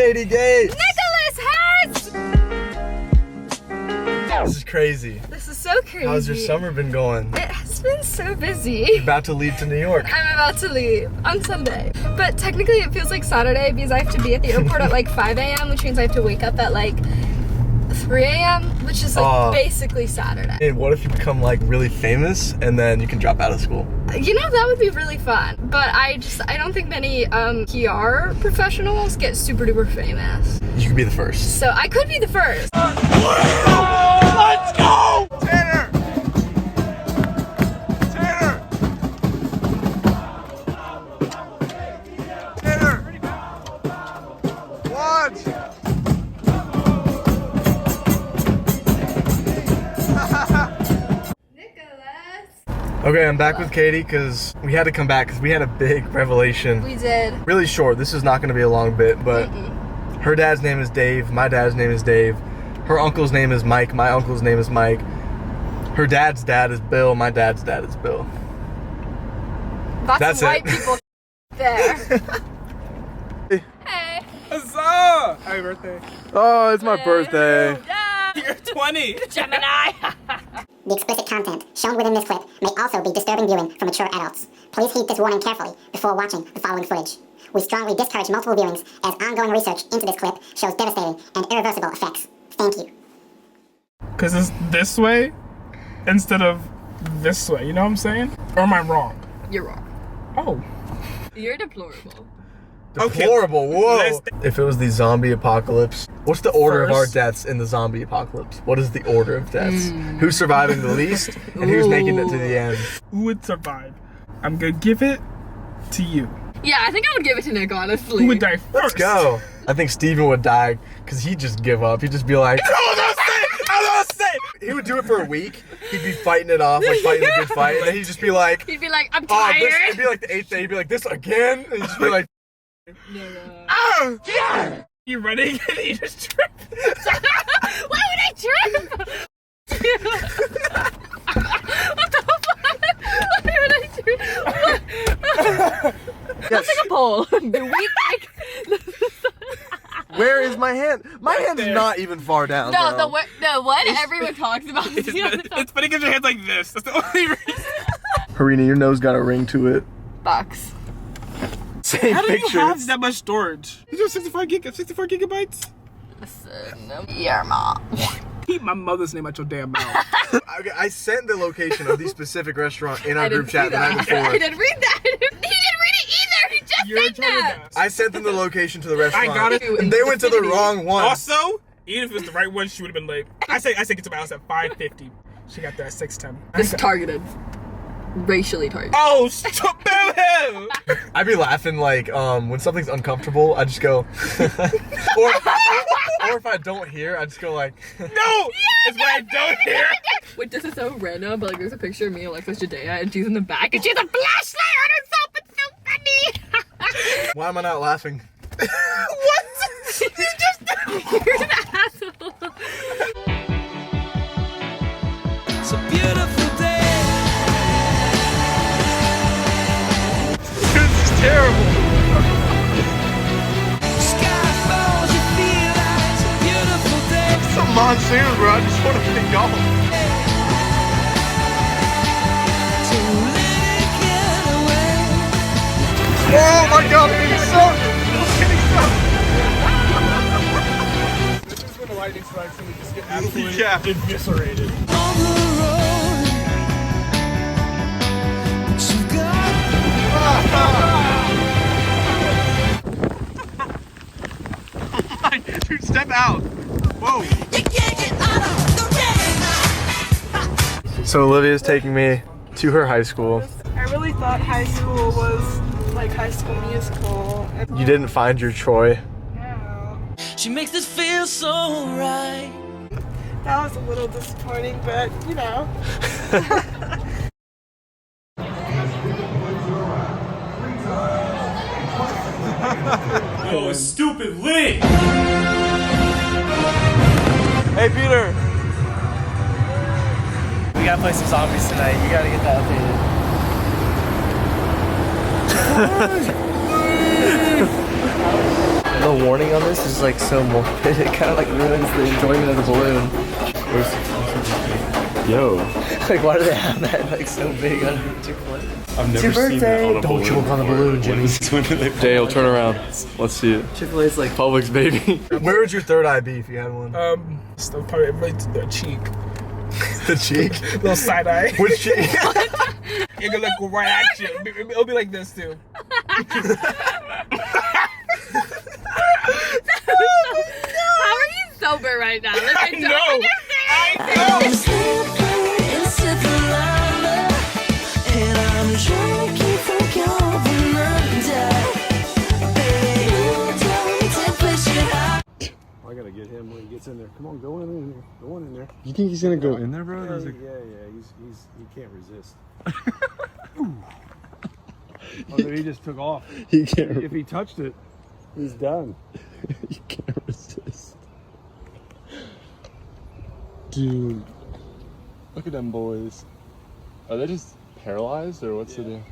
Katie Gates! Nicholas Hertz! This is crazy. This is so crazy. How's your summer been going? It has been so busy. You're about to leave to New York. I'm about to leave on Sunday. But technically it feels like Saturday because I have to be at the airport at like 5 a.m., which means I have to wake up at like 3 a.m., which is like basically Saturday. And what if you become like really famous and then you can drop out of school? You know, that would be really fun. But I don't think many PR professionals get super duper famous. You could be the first. So I could be the first. Let's go! Tanner! Tanner! Tanner! Watch! Okay, I'm back with Katie because we had to come back because we had a big revelation. We did. Really short. This is not going to be a long bit, but her dad's name is Dave. My dad's name is Dave. Her uncle's name is Mike. My uncle's name is Mike. Her dad's dad is Bill. My dad's dad is Bill. That's white people there. Hey. Huzzah! Happy birthday. Oh, it's my birthday. Yeah. You're 20. Gemini. The explicit content shown within this clip may also be disturbing viewing for mature adults. Please heed this warning carefully before watching the following footage. We strongly discourage multiple viewings as ongoing research into this clip shows devastating and irreversible effects. Thank you. Because it's this way instead of this way, you know what I'm saying? Or am I wrong? You're wrong. Oh. You're deplorable. Deplorable, whoa. Let's- If it was the zombie apocalypse, what's the order of our First. deaths in the zombie apocalypse? What is the order of deaths? Who's surviving the least and who's making it to the end? Who would survive? I'm going to give it to you. Yeah, I think I would give it to Nick, honestly. Who would die first? Let's go. I think Steven would die because he'd just give up. He'd just be like, he would do it for a week. He'd be fighting it off, like fighting a good fight, and then he'd just be like, He'd be like, I'm oh, tired. it'd be like the 8th day. He'd be like, this again? And he'd just be like, You running and you just trip. Why would I trip? What the fuck? Why would I trip? That's like a pole. The weak, like. where is my hand? My hand's there. not even far down. No, bro. the one everyone talks about is the other It's funny because your hand's like this. That's the only reason. Harina, your nose got a ring to it. box. Same How do picture. you have that much storage? These are 64 gigabytes? Listen, your mom. Keep my mother's name out your damn mouth. Okay, I sent the location of the specific restaurant in our group chat the night I before. didn't read that. He didn't read it either. He just You're said trying that. to I sent them the location to the restaurant. I got it. And they went to the wrong one. Also, even if it was the right one, she would have been late. I say get to my house at 5:50. She got there at 6:10. This is targeted. Racially targeted. Oh, stop him! I'd be laughing like when something's uncomfortable, I just go or if I don't hear, I just go like No! It's what I don't hear. Wait, this is so random, but like there's a picture of me, Alexis Judea, and she's in the back, and she has a flashlight on herself. It's so funny. why am I not laughing? What? You just You're an asshole. It's a beautiful day. This is terrible. Sky falls, you feel like it's a beautiful day. It's a monsoon, bro. I just want to get going. To let it get away. Oh my god, I'm getting soaked. This is when the lightning strikes and we just get absolutely Yeah. eviscerated. On the road. But you got Dude, step out. Whoa. you can't get out of the rain. So Olivia's taking me to her high school. I really thought high school was like High School Musical. You didn't find your Troy. Yeah. She makes this feel so right. That was a little disappointing, but you know. Oh, stupid Lee! Hey Peter. We gotta play some zombies tonight. You gotta get that updated. The warning on this is like so morbid. It kind of like ruins the enjoyment of the balloon. Yo, Like, why do they have that like so big on Chick-fil-A? I've It's never your seen that on a Don't balloon choke on the before. balloon, Jimmy. When did they Dale, turn around. Let's see it. Chick-fil-A's like Publix, baby. Where would your third eye be if you had one? Still probably right to the cheek. The cheek? Little side eye. Which cheek? It could look right at you. It'll be like this too. How are you sober right now? Like, I don't I gotta get him when he gets in there. Come on, go in there. Go on in there. You think he's gonna go in there, bro? Yeah, he can't resist. Oh, no, he just took off. He can't. If he touched it, he's done. He can't resist. Dude, look at them boys. Are they just paralyzed or what's the deal?